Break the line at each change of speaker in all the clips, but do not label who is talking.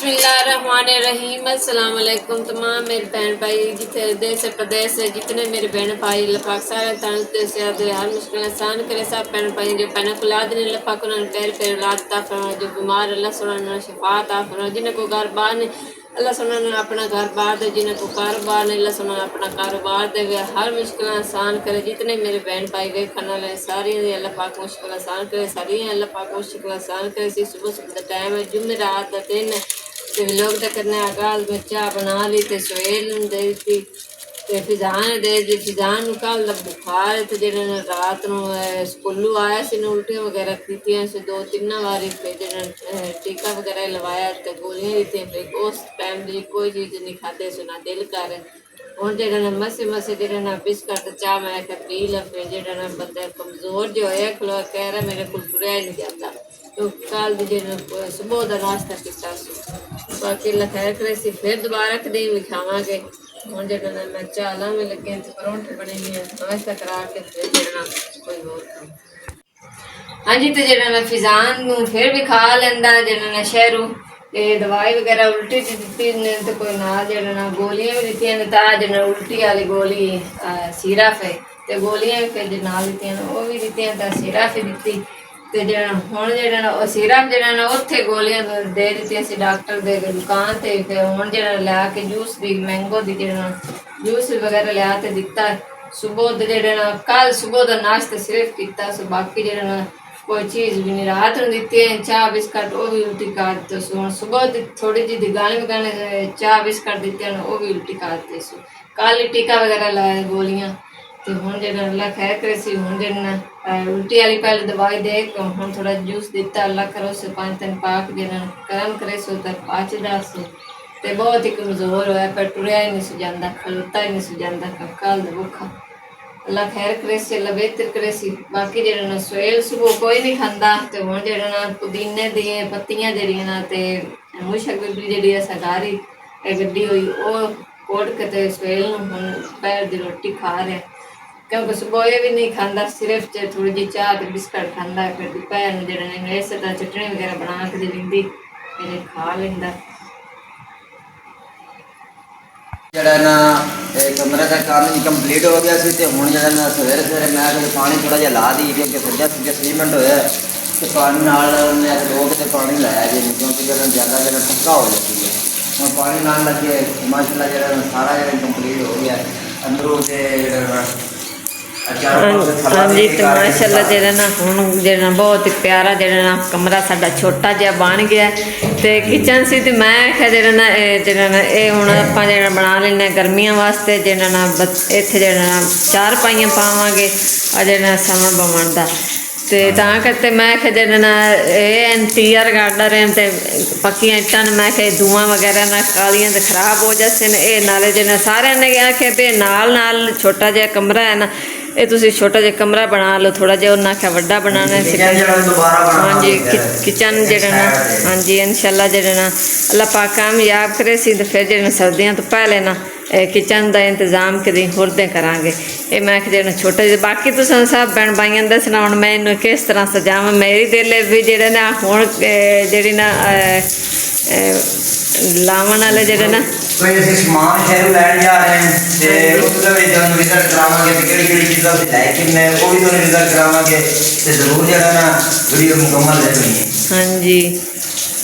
बिस्मिल्लाहिर्रहमानिर्रहीम अस्सलाम वालेकुम तमाम मेरे बहन भाई जिथे देश प्रदेश से जितने मेरे बहन भाई अल्लाह पाक सारे तंदुरुस्ती सेहत हर मुश्किल आसान करे। सब बहन भाई जो पैन औलाद ने अल्लाह पाक उन्होंने पैर पैर औलाद ता फरमा, जो बीमार अल्लाह सुना शिफा ता फरमा, जिन्हें को घर बार ने अल्लाह सुना अपना घर बार दे, जिन्हें को कारोबार ने अल्लाह सुना अपना कारोबार दे, हर मुश्किल आसान करे। जितने मेरे बहन भाई गए खाना ले सारी अल्लाह पाक मुश्किल आसान करे, सारी अल्लाह पाक मुश्किल आसान करे। सुबह सुबह का टाइम है, जुमेरात का दिन है, ते लोग तो करने आगाज में चाह बना ली, तो सवेल दे दी, तो फिजान दे दी। फिजान कल बुखार है, तो जिन्होंने रात को स्कूलों आया से उल्टियाँ वगैरह की से 2-3 बारी, फिर जिन्होंने टीका वगैरह लवाया, तो गोलियां दी, फिर उस टाइम की कोई चीज़ नहीं खाते सुना दिल कर हूँ जो मसे मसे जो बिस्कट चाह मैं पी ला। फिर जो बंदा कमजोर जो है खलो कह रहा मेरे को टुरया नहीं जाता, तो कल जो सुबह का नाश्ता किया बाकी लखैर करे सी फिर दोबारा कदे भी खावे। हूँ जो मैं चाला में लगे परौंठे बने नाश्ता करा के फिर जो कोई और हाँ जी। तो जो फिजान फिर भी खा लेंदा जो शहरों दवाई वगैरह उल्टी की दी ने, तो कोई ना जो गोलियां भी दी ने, जो उल्टी वाली गोली सिरप है, तो गोलियां भी फिर जो ना दी वो भी दी, तो सिरप ही दी। तो जो हूँ जो सिरप जो उत्थे गोलियां दे दी डॉक्टर दे दुकान से, फिर हूँ जो लिया के जूस दी मैंगो दी जो जूस वगैरह लिया तो दिता। सुबह जो कल सुबह का नाश्ता सिर्फ किया, सो बाकी जो कोई चीज़ भी नहीं। रात में दी है चाह बिस्कट, वो भी उल्टी कर दो सो। थोड़ी जी गाने गाने चाह बिस्कट दिते हैं, वो भी उल्टी कर दे सो। कल टीका वगैरह लाया गोलियां, तो हूँ जो अल्लाह खैर करे सी। हूँ जो उल्टी वाली पहले दवाई दे हूँ थोड़ा जूस दिता, अल्लाह करो से 5 दिन पाक जो गर्म करे सो, तो पचदा सो। तो बहुत ही कमजोर होया, पर टुरया ही नहीं सुझाता, खलोता ही नहीं सुझाता, कल भुखा अल्लाह खैर करे से, अल्लाह बेहतर करे सी। बाकी जो सवेल सुबह कोई नहीं खाता, तो हूँ जो पुदीने दी पत्तियां जड़ियाँ मुशक बिबली जी सरकारी गड्डी हुई वो कोट के सवेल हूँ दोपहर की रोटी खा रहे, क्योंकि सुबह ये भी नहीं खाता, सिर्फ थोड़ी जी चाह तो बिस्कट खाता। फिर दोपहर में जो इस तरह चटनी वगैरह बना के दी फिर खा लेंदा।
जरा ना कमरे का काम नहीं कंप्लीट हो गया सी, तो हूँ जो सवेरे सवेरे मैं पानी थोड़ा जहा ला दी, क्योंकि सज्जा सज्जा सीमेंट होया तो पानी नाल रोक के पानी लाया जी, क्योंकि जो ज़्यादा जो पक्का हो जाती है। हम पानी नाल लगे माशाल्लाह जो सारा जो कंप्लीट हो गया अंदरों से।
हाँ जी। तो माशाल्लाह जो हूँ जो बहुत ही प्यारा जो कमरा साडा छोटा जहा बन गया, तो किचन से तो मैं आख्या जो ये हूँ आप बना लें गर्मियों वास्ते, जो इतने जो चार पाइयां पावे जो समा बवन का, तो करते मैं आख्या जो ये टीयर गार्डर हैं, तो पक्कियां इट्टां मैं आख्या धुआं वगैरह ना कालियां तो खराब हो जाते हैं। ये नाले जो सारे ने आख्या भी नाल छोटा जहा कमरा है ना, ये तुम छोटा जहा कमरा बना लो, थोड़ा जहा उन्हें आख्या वड्डा बनाना है। हाँ जी किचन जो हाँ जी इंशाल्लाह जो अल्लाह पाक कामयाब करे सी, तो फिर जो सर्दियों तो पहले ना किचन का इंतजाम करी होरदे करांगे। ये मैं जो छोटे जे बाकी तो सब भैन भाइयों दसना हूँ मैं इन्हू किस तरह सजाव। मेरी दिल भी जो हूँ जी ना लावन वाले जो ना
कोई ਅਸੀਂ ਸਮਾਨ ਸ਼ਹਿਰੋਂ ਲੈਣ ਜਾ ਰਹੇ ਹਾਂ, ਤੇ ਉਸ ਦੇ ਵਿੱਚ ਤੁਹਾਨੂੰ ਵਿਜ਼ਿਟ ਕਰਾਵਾਂਗੇ ਤੇ ਕਿਹੜੀ ਕਿਹੜੀ ਚੀਜ਼ਾਂ ਅਸੀਂ ਲੈ ਕੇ ਨੇ ਉਹ ਵੀ ਤੁਹਾਨੂੰ ਵਿਜ਼ਿਟ ਕਰਾਵਾਂਗੇ, ਤੇ ਜ਼ਰੂਰ ਜਿਹੜਾ ਨਾ ਵੀਡੀਓ ਮੁਕੰਮਲ ਦੇਖਣੀ ਹੈ। ਹਾਂਜੀ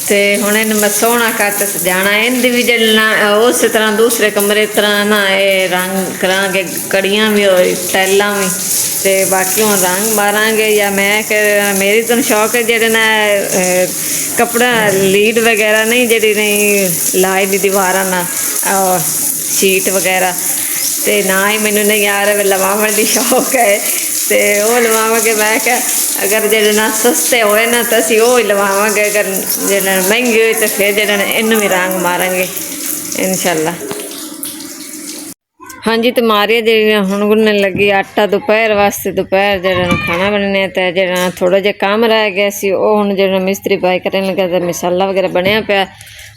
तो हूँ इन मैं सोहना करते सजाना इनकी भी जलना उस तरह दूसरे कमरे तरह ना ये रंग करा कड़ियाँ भी हो टाइलों भी, तो बाकी हम रंग मारांगे। या मैं मेरी तो शौक है जो ना कपड़ा लीड वगैरह नहीं जी नहीं लाई दी दीवार ना शीट वगैरह, तो ना ही मैनू नहीं यार लवावन की शौक है, तो वो लवावे। मैं क्या अगर जो ना सस्ते होए ना तो असी वो ही लवावे, अगर जो महंगे हुए तो फिर जो इनू भी रंग मारेंगे इंशाल्लाह। हाँ जी। तो मारिया जी हूँ गुनने लगी आटा दोपहर वास्ते, दोपहर जो खाना बनने, तो जो थोड़ा जहा काम रह गया सी वो हूँ जो मिस्त्री भाई करने लगा, तो मसाला वगैरह बनया पाया।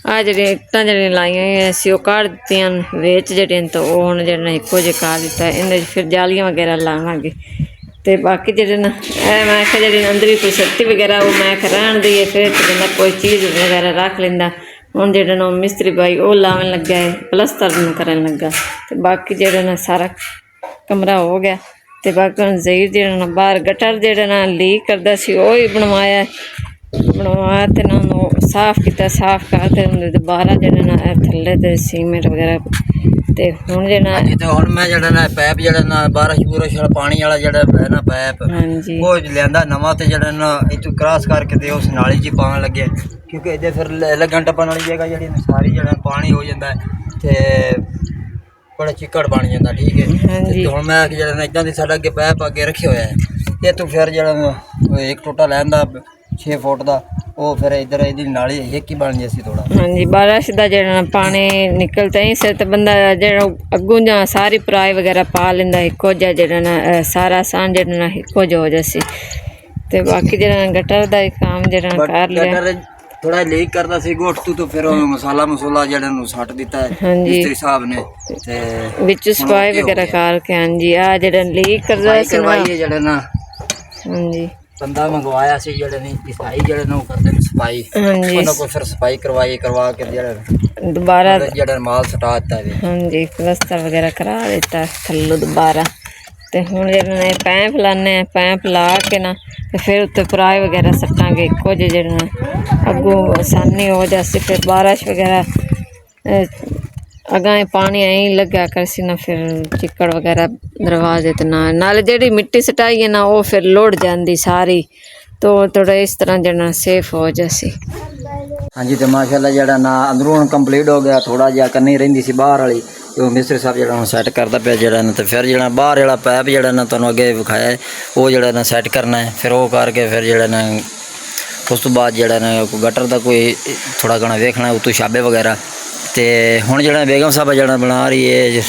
आ जी इट्टां जी लाइया हुई सी काढ़ दित्तियां वेच जड़ियां, तो वो हूँ जो इक्को जे काढ़ दिता, इन फिर जालियां वगैरह लावांगे। तो बाकी जो ना मैं आख्या जी अंदर ही कोई सत्ती वगैरह वो मैं रहन दी, फिर बंदा कोई चीज़ वगैरह रख लेंदा। ਹੁਣ ਜਿਹੜਾ ਨਾ ਮਿਸਤਰੀ ਭਾਈ ਉਹ ਲਾਉਣ ਲੱਗਾ ਹੈ, ਪਲਸਤਰ ਨੂੰ ਕਰਨ ਲੱਗਾ। ਤੇ ਬਾਕੀ ਜਿਹੜਾ ਨਾ ਸਾਰਾ ਕਮਰਾ ਹੋ ਗਿਆ। ਤੇ ਬਾਕੀ ਹੁਣ ਜ਼ਹੀਰ ਜਿਹੜਾ ਨਾ ਬਾਹਰ ਗਟਰ ਜਿਹੜਾ ਨਾ ਲੀਕ ਕਰਦਾ ਸੀ ਉਹ ਹੀ ਬਣਵਾਇਆ ਤੇ ਨਾ ਉਹਨੂੰ ਸਾਫ਼ ਕੀਤਾ, ਸਾਫ਼ ਕਰਦੇ ਹੁੰਦੇ ਦੁਬਾਰਾ ਜਿਹੜਾ ਨਾ ਇਹ ਥੱਲੇ ਤੇ ਸੀਮੈਂਟ ਵਗੈਰਾ। ਤੇ ਹੁਣ ਜਿਹੜਾ
ਹਾਂਜੀ ਤੇ ਹੁਣ ਮੈਂ ਜਿਹੜਾ ਨਾ ਪੈਪ ਜਿਹੜਾ ਨਾ ਬਾਰਿਸ਼ ਬੁਰਸ਼ ਵਾਲਾ ਪਾਣੀ ਵਾਲਾ ਜਿਹੜਾ ਹੈ ਨਾ ਪੈਪ
ਹਾਂਜੀ
ਉਹ ਲਿਆਂਦਾ ਨਵਾਂ ਤੇ ਜਿਹੜਾ ਨਾ ਇੱਥੋਂ ਕ੍ਰਾਸ ਕਰਕੇ ਤੇ ਉਸ ਨਾਲੀ 'ਚ ਪਾਉਣ ਲੱਗੇ, ਕਿਉਂਕਿ ਇਹਦੇ ਫਿਰ ਲੱਗਣ ਟੱਪਣ ਵਾਲੀ ਜਗ੍ਹਾ ਜਿਹੜੀ ਸਾਰੀ ਜਿਹੜਾ ਪਾਣੀ ਹੋ ਜਾਂਦਾ ਤੇ ਬੜਾ ਚਿੱਕੜ ਬਣ ਜਾਂਦਾ। ਠੀਕ ਹੈ।
ਹਾਂਜੀ
ਤੇ ਹੁਣ ਮੈਂ ਜਿਹੜਾ ਨਾ ਇੱਦਾਂ ਦੀ ਸਾਡਾ ਅੱਗੇ ਪੈਪ ਅੱਗੇ ਰੱਖਿਆ ਹੋਇਆ ਹੈ, ਇਹ ਤੋਂ ਫਿਰ ਜਿਹੜਾ ਇੱਕ ਟੋਟਾ ਲੈਂਦਾ 6 ਫੁੱਟ ਦਾ, ਉਹ ਫਿਰ ਇੱਧਰ ਇਹਦੀ ਨਾਲੀ ਇੱਕ ਹੀ ਬਣ ਗਈ ਸੀ ਥੋੜਾ।
ਹਾਂਜੀ ਬਾਰਿਸ਼ ਦਾ ਜਿਹੜਾ ਨਾ ਪਾਣੀ ਨਿਕਲਦਾ ਹੀ ਸੀ ਤੇ ਬੰਦਾ ਜਿਹੜਾ ਅੱਗੋਂ ਜਾਂ ਸਾਰੀ ਪਰਾਈ ਵਗੈਰਾ ਪਾ ਲੈਂਦਾ ਇੱਕੋ ਜਿਹਾ ਜਿਹੜਾ ਨਾ ਸਾਰਾ ਸਾਨ ਜਿਹੜਾ ਨਾ ਇੱਕੋ ਜਿਹਾ ਹੋ ਜਾਸੀ। ਤੇ ਬਾਕੀ ਜਿਹੜਾ ਨਾ ਗਟਰ ਦਾ ਕੰਮ ਜਿਹੜਾ ਨਾ ਕਰ ਲਿਆ,
ਥੋੜਾ ਲੀਕ ਕਰਦਾ ਸੀ ਗੋਟ ਤੋਂ ਫਿਰ ਉਹ ਮਸਾਲਾ ਜਿਹੜਾ ਨੂੰ ਸੱਟ ਦਿੱਤਾ ਹੈ ਮਿਸਤਰੀ ਸਾਹਿਬ ਨੇ ਤੇ
ਵਿੱਚ ਸਫਾਈ ਵਗੈਰਾ ਕਰਕੇ। ਹਾਂਜੀ ਆ ਜਿਹੜਾ ਲੀਕ ਕਰਦਾ ਸੀ ਨਾ
ਜਿਹੜਾ ਨਾ
ਹਾਂਜੀ
ਬੰਦਾ ਮੰਗਵਾਇਆ ਸੀ ਜਿਹੜੇ ਨਹੀਂ ਸਫਾਈ ਜਿਹੜੇ ਨੂੰ ਕਰਦੇ ਨੇ ਸਫਾਈ,
ਹਾਂਜੀ
ਉਹਨਾਂ ਕੋਲ ਫਿਰ ਸਫਾਈ ਕਰਵਾ ਕੇ ਜਿਹੜਾ
ਦੁਬਾਰਾ
ਜਿਹੜਾ ਮਾਲ ਸਟਾ ਦਿੱਤਾ ਵੀ।
ਹਾਂਜੀ ਪਲਸਤਰ ਵਗੈਰਾ ਕਰਾ ਦਿੱਤਾ ਥੱਲੋਂ ਦੁਬਾਰਾ। ਤੇ ਹੁਣ ਜਿਹੜਾ ਨਾ ਪੈਂਪ ਲਾਉਂਦੇ ਹਾਂ, ਪੈਂਪ ਲਾ ਕੇ ਨਾ ਤੇ ਫਿਰ ਉੱਤੇ ਪਰਾਏ ਵਗੈਰਾ ਸੱਟਾਂਗੇ ਇੱਕੋ ਜਿਹੇ ਜਿਹੜਾ ਨਾ ਅੱਗੋਂ ਆਸਾਨੀ ਹੋ ਜਾਸੀ। ਫਿਰ ਬਾਰਿਸ਼ ਵਗੈਰਾ ਅਗਾਂ ਪਾਣੀ ਐਂ ਲੱਗਿਆ ਕਰਸੀ ਨਾ ਫਿਰ ਚਿੱਕੜ ਵਗੈਰਾ ਦਰਵਾਜ਼ੇ ਤੇ ਨਾਲ ਜਿਹੜੀ ਮਿੱਟੀ ਸਟਾਈ ਹੈ ਨਾ ਉਹ ਫਿਰ ਲੁੜ ਜਾਂਦੀ ਸਾਰੀ, ਤੋ ਥੋੜਾ ਇਸ ਤਰ੍ਹਾਂ ਜਿਹੜਾ ਸੇਫ ਹੋ ਜਾਸੀ।
ਹਾਂਜੀ ਤੇ ਮਾਸ਼ਾਅੱਲਾ ਜਿਹੜਾ ਨਾ ਅੰਦਰੋਂ ਕੰਪਲੀਟ ਹੋ ਗਿਆ, ਥੋੜਾ ਜਿਹਾ ਕੰਨੀ ਰਹਿੰਦੀ ਸੀ ਬਾਹਰ ਵਾਲੀ, ਤੇ ਉਹ ਮਿਸਤਰੀ ਸਾਹਿਬ ਜਿਹੜਾ ਹੁਣ ਸੈੱਟ ਕਰਦਾ ਪਿਆ ਜਿਹੜਾ ਨਾ। ਤੇ ਫਿਰ ਜਿਹੜਾ ਬਾਹਰ ਵਾਲਾ ਪੈਪ ਜਿਹੜਾ ਨਾ ਤੁਹਾਨੂੰ ਅੱਗੇ ਵਿਖਾਇਆ ਉਹ ਜਿਹੜਾ ਨਾ ਸੈੱਟ ਕਰਨਾ ਹੈ, ਫਿਰ ਉਹ ਕਰਕੇ ਫਿਰ ਜਿਹੜਾ ਨਾ ਉਸ ਤੋਂ ਬਾਅਦ ਜਿਹੜਾ ਨਾ ਗਟਰ ਦਾ ਕੋਈ ਥੋੜਾ ਘਣਾ ਵੇਖਣਾ ਉਤੋਂ ਛਾਬੇ ਵਗੈਰਾ। ਤੇ ਹੁਣ ਜਿਹੜਾ ਬੇਗਮ ਸਾਹਿਬ ਜਿਹੜਾ ਬਣਾ ਰਹੀ ਹੈ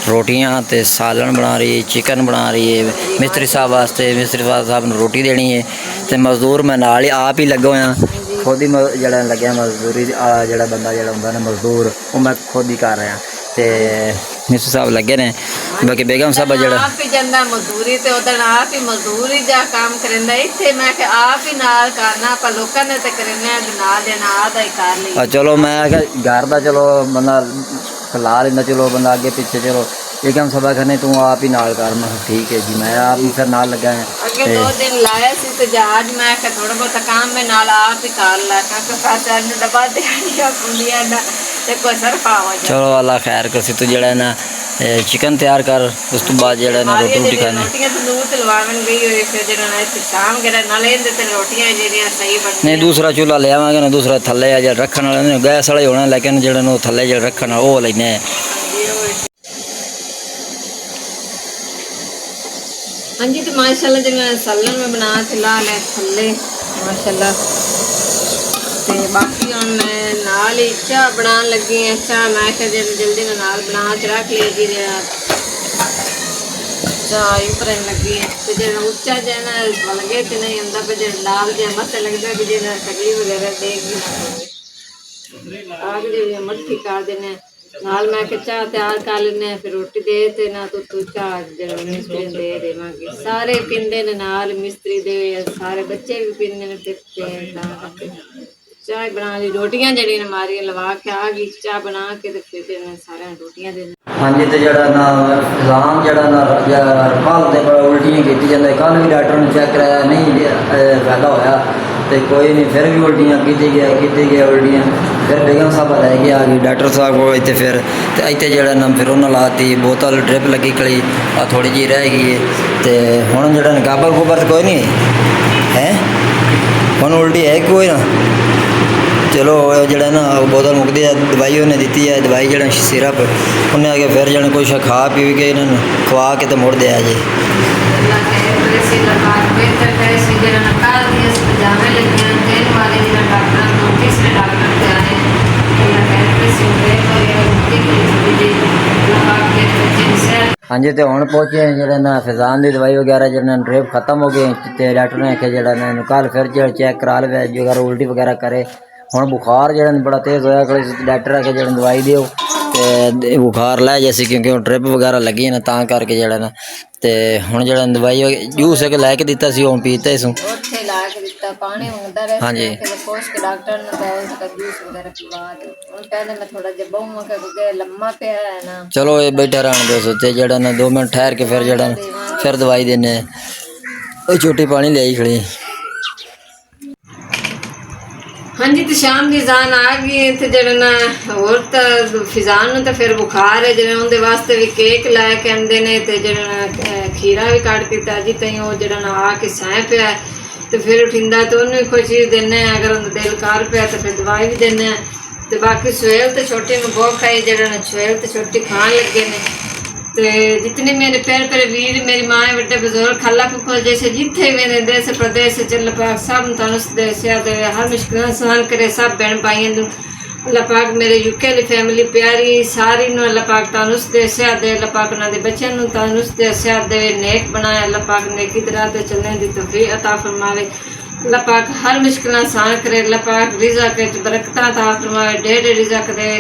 ਰੋਟੀਆਂ ਤੇ ਸਾਲਣ ਬਣਾ ਰਹੀ ਹੈ, ਚਿਕਨ ਬਣਾ ਰਹੀ ਹੈ ਮਿਸਤਰੀ ਸਾਹਿਬ ਵਾਸਤੇ। ਮਿਸਤਰੀ ਸਾਹਿਬ ਨੂੰ ਰੋਟੀ ਦੇਣੀ ਹੈ ਤੇ ਮਜ਼ਦੂਰ ਮੈਂ ਨਾਲ ਹੀ ਆਪ ਹੀ ਲੱਗਾ ਹੋਇਆ, ਖੁਦ ਹੀ ਜਿਹੜਾ ਲੱਗਿਆ ਮਜ਼ਦੂਰੀ ਜਿਹੜਾ ਬੰਦਾ ਜਿਹੜਾ ਹੁੰਦਾ ਨਾ ਮਜ਼ਦੂਰ ਉਹ ਮੈਂ ਖੁਦ ਹੀ ਕਰ ਰਿਹਾ। ਤੇ ਮਿਸਤਰੀ ਸਾਹਿਬ ਲੱਗੇ ਨੇ, ਬਾਕੀ ਬੇਗਮ ਸਾਹਿਬ ਜਿਹੜਾ
ਆਪ ਹੀ ਜਾਂਦਾ ਮਜ਼ਦੂਰੀ ਤੇ ਉਹਦਾ ਆਪ ਹੀ ਮਜ਼ਦੂਰੀ ਦਾ ਕੰਮ ਕਰਦਾ। ਇੱਥੇ ਮੈਂ ਕਿ ਆਪ ਹੀ ਨਾਲ ਕਰਨਾ, ਆਪਾਂ ਲੋਕਾਂ ਨੇ ਤੇ ਕਰਨਾ ਨਾਲ ਦੇ ਨਾਲ ਦਾ ਹੀ ਕਰ ਲਈ।
ਚਲੋ ਮੈਂ ਕਿਹਾ ਘਰ ਦਾ ਚਲੋ ਬੰਦਾ ਖਲਾ ਲੈਂਦਾ, ਚਲੋ ਬੰਦਾ ਅੱਗੇ ਪਿੱਛੇ ਚਲੋ ਬੇਗਮ ਸਾਹਿਬ ਕਹਿੰਦੇ ਤੂੰ ਆਪ ਹੀ ਨਾਲ ਕਰ। ਮੈਂ ਠੀਕ ਹੈ ਜੀ, ਮੈਂ ਆਪ ਹੀ ਫਿਰ ਨਾਲ ਲੱਗਾ ਹਾਂ।
ਅੱਗੇ 2 ਦਿਨ ਲਾਇਆ ਸੀ ਤੇ ਜਹਾਜ਼ ਮੈਂ ਕਿ ਥੋੜਾ ਬਹੁਤਾ ਕੰਮ ਮੈਂ ਨਾਲ ਆਪ ਹੀ ਕਰ ਲਾ, ਕਿਉਂਕਿ ਫਾਸਾ ਨੂੰ ਡੱਬਾ ਦੇਣੀਆਂ ਕੁੰਡੀਆਂ ਦਾ ਤੇ ਕੋਈ ਸਰਫਾ ਹੋ ਜਾ।
ਚਲੋ ਅੱਲਾ ਖੈਰ ਕਰਸੀ। ਤੂੰ ਜਿਹੜਾ ਨਾ ਚਿਕਨ ਤਿਆਰ ਕਰ, ਉਸ ਤੋਂ ਬਾਅਦ ਜਿਹੜਾ ਨਾ ਰੋਟੀ ਖਾਣੀ।
ਰੋਟੀਆਂ ਤੰਦੂਰ ਤੇ ਲਵਾਉਣ ਗਈ ਹੋਈ ਫਿਰ ਜਿਹੜਾ ਨਾ ਇੱਥੇ ਸ਼ਾਮ ਵਗੈਰਾ ਨਾਲ ਇਹਦੇ ਤੇ ਰੋਟੀਆਂ ਜਿਹੜੀਆਂ ਸਹੀ ਬਣਦੀਆਂ।
ਨਹੀਂ ਦੂਸਰਾ ਚੁੱਲ੍ਹਾ ਲਿਆਵਾਂਗੇ ਨਾ, ਦੂਸਰਾ ਥੱਲੇ ਆ ਜਿਹੜਾ ਰੱਖਣ ਵਾਲਾ ਗੈਸ ਵਾਲਾ ਹੀ ਹੋਣਾ, ਲੇਕਿਨ ਜਿਹੜਾ ਨੂੰ ਥੱਲੇ ਜਿਹੜਾ ਰੱਖਣ ਵਾਲਾ ਉਹ ਲੈਣੇ।
ਹਾਂਜੀ ਤੇ ਮਾਸ਼ਾਅੱਲਾ ਜਿਵੇਂ ਸਾਲਨ ਮੈਂ ਬਣਾ ਕੇ ਲਾ ਲਿਆ ਥੱਲੇ ਮਾਸ਼ਾਅੱਲਾ। ਤੇ ਬਾਕੀ ਹੁਣ ਮੈਂ ਨਾਲ ਹੀ ਚਾਹ ਬਣਾਉਣ ਲੱਗੀ ਹਾਂ। ਚਾਹ ਮੈਂ ਕਿਹਾ ਜਲਦੀ ਨਾਲ ਬਣਾ ਕੇ ਰੱਖ ਲਈ ਜੀ। ਚਾਹ ਹੀ ਭਰਨ ਲੱਗੀ ਹੈ ਤੇ ਜਿਹੜਾ ਉੱਚਾ ਜਿਹਾ ਲਗੇ ਤੇ ਨਹੀਂ ਹੁੰਦਾ ਪਰ ਜਿਹੜਾ ਲਾਲ ਜਿਹਾ ਮੱਥੇ ਲੱਗਦਾ ਵੀ ਜਿਹੜਾ ਤਕਲੀਫ ਵਗੈਰਾ ਦੇਗੀ ਆਗ ਜਿਹੜੀ ਮੱਠੀ ਕਰ ਦੇਣੇ ਨਾਲ। ਮੈਂ ਕਿ ਚਾਹ ਤਿਆਰ ਕਰ ਲੈਂਦੇ ਫਿਰ ਰੋਟੀ ਦੇ ਤੇ ਨਾ ਤੂੰ ਚਾਹ ਜਿਹੜਾ ਮਿਸਤਰੀ ਦੇ ਦੇਵਾਂਗੇ। ਸਾਰੇ ਪੀਂਦੇ ਨੇ ਨਾਲ ਮਿਸਤਰੀ ਦੇ, ਸਾਰੇ ਬੱਚੇ ਵੀ ਪੀਂਦੇ ਨੇ ਤੇ ਚਾਹ ਬਣਾ ਲਈ। ਰੋਟੀਆਂ ਜਿਹੜੀਆਂ ਮਾਰੀਆਂ ਲਵਾ ਕੇ ਆ ਗਈ, ਚਾਹ ਬਣਾ ਕੇ ਤੇ ਫਿਰ ਸਾਰਿਆਂ ਰੋਟੀਆਂ ਦੇ। ਹਾਂਜੀ
ਤੇ ਜਿਹੜਾ ਨਾ ਇਲਜ਼ਾਮ ਜਿਹੜਾ ਨਾ ਕੱਲ੍ਹ ਦੇ ਬੜਾ ਉਲਟੀਆਂ ਕੀਤੀ ਜਾਂਦਾ, ਕੱਲ੍ਹ ਵੀ ਡਾਕਟਰ ਨੂੰ ਚੈੱਕ ਕਰਾਇਆ ਨਹੀਂ ਫਾਇਦਾ ਹੋਇਆ ਤੇ ਕੋਈ ਨਹੀਂ, ਫਿਰ ਵੀ ਉਲਟੀਆਂ ਕੀਤੀ ਗਿਆ ਉਲਟੀਆਂ। ਫਿਰ ਬੇਗਮ ਸਾਹਿਬ ਲੈ ਕੇ ਆ ਗਈ ਡਾਕਟਰ ਸਾਹਿਬ ਕੋਲ ਇੱਥੇ, ਫਿਰ ਤੇ ਇੱਥੇ ਜਿਹੜਾ ਨਾ ਫਿਰ ਉਹਨਾਂ ਲਾਤੀ ਬੋਤਲ ਡ੍ਰਿਪ ਲੱਗੀ ਕਲੀ ਆ ਥੋੜ੍ਹੀ ਜਿਹੀ ਰਹਿ ਗਈ ਹੈ। ਤੇ ਹੁਣ ਜਿਹੜਾ ਗਾਬਰ ਗੋਬਰ ਕੋਈ ਨਹੀਂ ਹੈ, ਹੁਣ ਉਲਟੀ ਹੈ ਕੋਈ ਨਾ। ਚਲੋ ਜਿਹੜਾ ਨਾ ਬੋਤਲ ਮੁੱਕਦੀ ਹੈ, ਦਵਾਈ ਉਹਨੇ ਦਿੱਤੀ ਹੈ, ਦਵਾਈ ਜਿਹੜਾ ਸਿਰਪ ਉਹਨੇ ਆ ਕੇ ਫਿਰ ਜਾਣਾ ਕੁਛ ਖਾ ਪੀ ਕੇ ਇਹਨਾਂ ਨੂੰ ਖਵਾ ਕੇ ਤੇ ਮੁੜਦੇ ਆ ਜੀ। ਹਾਂਜੀ ਤੇ ਹੁਣ ਪਹੁੰਚੇ ਜਿਹੜਾ ਨਾ ਫੈਜ਼ਾਨ ਦੀ ਦਵਾਈ ਵਗੈਰਾ ਜਿਹੜਾ ਡ੍ਰਿਪ ਖਤਮ ਹੋ ਗਈ ਤੇ ਡਾਕਟਰ ਨੇ ਆਖਿਆ ਜਿਹੜਾ ਨਾ ਇਹਨੂੰ ਕੱਲ੍ਹ ਫਿਰ ਜਿਹੜਾ ਚੈੱਕ ਕਰਾ ਲਵੇ ਜੇ ਅਗਰ ਉਲਟੀ ਵਗੈਰਾ ਕਰੇ। ਹੁਣ ਬੁਖਾਰ ਜਿਹੜਾ ਬੜਾ ਤੇਜ਼ ਹੋਇਆ, ਕੋਈ ਡਾਕਟਰ ਆ ਕੇ ਜਿਹੜਾ ਦਵਾਈ ਦਿਓ ਤੇ ਬੁਖਾਰ ਲੈ ਗਿਆ ਸੀ ਕਿਉਂਕਿ ਹੁਣ ਟ੍ਰਿਪ ਵਗੈਰਾ ਲੱਗੀ ਨਾ ਤਾਂ ਕਰਕੇ ਜਿਹੜਾ ਨਾ ਤੇ ਹੁਣ ਜਿਹੜਾ ਦਵਾਈ ਜੂਸ ਇੱਕ ਲੈ ਕੇ ਦਿੱਤਾ ਸੀ ਉਹ ਪੀਤਾ ਸੀ
ਉੱਥੇ ਲਾ ਕੇ ਦਿੱਤਾ ਪਾਣੀ ਮੰਗਦਾ ਰਿਹਾ
ਹਾਂਜੀ।
ਫਿਰ ਪੁੱਛ ਕੇ ਡਾਕਟਰ ਨੇ ਕਿਹਾ ਉਸका ਜੂਸ ਵਗੈरह ਪਿਵਾ ਦੇ ਹੁਣ ਪਹਿਲੇ ਮੈਂ ਥੋੜਾ ਜਿਹਾ ਬਹੁ ਕਿ ਲੰਮਾ ਪਿਆ ਹੈ ਨਾ
ਚਲੋ ਇਹ ਬੈਠਾ ਰਹਿਣ ਦਿਓ ਸੋਤੇ ਜਿਹੜਾ ਨਾ 2 ਮਿੰਟ ਠਹਿਰ ਕੇ ਫਿਰ ਜਿਹੜਾ ਨਾ ਫਿਰ ਦਵਾਈ ਦਿੰਨੇ ਆ। ਉਹ ਛੋਟੀ ਪਾਣੀ ਲਿਆਈ ਖੜੀ
ਹਾਂਜੀ ਤੇ ਸ਼ਾਮ ਦੀ ਜ਼ਾਨ ਆ ਗਈ ਤੇ ਜਿਹੜਾ ਨਾ ਹੋਰ ਤਾਂ ਫਿਜ਼ਾਨ ਨੂੰ ਤਾਂ ਫਿਰ ਬੁਖਾਰ ਹੈ ਜਿਹੜਾ ਉਹਦੇ ਵਾਸਤੇ ਵੀ ਕੇਕ ਲੈ ਕੇ ਆਂਦੇ ਨੇ ਤੇ ਜਿਹੜਾ ਨਾ ਖੀਰਾ ਵੀ ਕੱਟ ਕੇ ਤਾਜੀ ਤਾਈ ਉਹ ਜਿਹੜਾ ਨਾ ਆ ਕੇ ਸਹਿ ਪਿਆ ਤੇ ਫਿਰ ਉਠਿੰਦਾ ਤੇ ਉਹਨੂੰ ਕੋਈ ਚੀਜ਼ ਦਿੰਨੇ ਆ ਅਗਰ ਉਹਦਾ ਦਿਲ ਕਰ ਪਿਆ ਤਾਂ ਫਿਰ ਦਵਾਈ ਵੀ ਦਿੰਨੇ ਆ ਤੇ ਬਾਕੀ ਸੁਹੇਲ ਤੇ ਛੋਟੀ ਨੂੰ ਬਹੁਤ ਖਾਈ ਜਿਹੜਾ ਨਾ ਸੁਹੇਲ ਤੇ ਛੋਟੀ ਖਾਣ ਲੱਗੇ ਨੇ ਤੇ जितने मेरे प्यारे वीर मेरी माँ बड़े बुजुर्ग खाला फुफा जैसे जिथे भी ने देश प्रदेश चल पाक सब तंदुरुस्त दे सेहत दे हर मुश्किल सहन करे सब बहन भाइयों नूं अल्लाह पाक मेरे यूके वाली फैमिली प्यारी सारी नूं अल्लाह पाक तंदुरुस्त दे सेहत दे अल्लाह पाक उन्हां दे बच्चों नूं तंदुरुस्त दे सेहत दे नेक बनाए अल्लाह पाक नेकी दी राह ते चलने दी तौफीक अता फरमावे अल्लाह पाक हर मुश्किल आसान करे अल्लाह पाक रिज़्क़ विच बरकतां अता फरमावे ढेर रिज़्क़ दे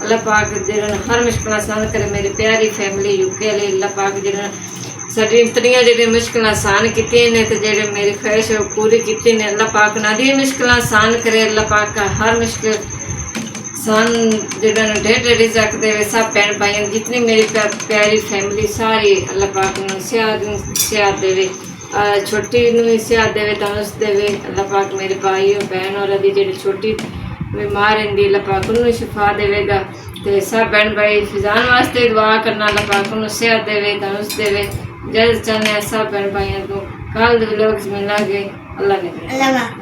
अल्लाह पाक जिन्होंने हर मुश्किल आसान करे मेरी प्यारी फैमिली यूके वाली अल्लाह पाक जिन्होंने साड़ी इतनियां जी मुश्किल आसान की ने तो जेडे मेरी ख्वाहिश है पूरी की ने अल्लाह पाक ना दी मुश्किल आसान करे अल्लाह पाक का हर मुश्किल आसान जिन्होंने ढेर रिज़्क़ दे सब भैन भाई जितनी मेरी प्यारी फैमिली सारी अल्लाह पाक सेहत देवे छोटी सेहत देवे तंदुरुस्त देवे अल्लाह पाक मेरे भाई और बहन और जी छोटी बीमार रही अल्लाह पाक उन्हें शिफा देवेगा तो सब बहन भाई फिजान वास्ते दुआ करना अल्लाह पाक उन्हें सेहत देवे तंदुरुस्त देवे जल्द चाहने सब बहन भाइयों को कल लोग मिलांगे अल्लाह ने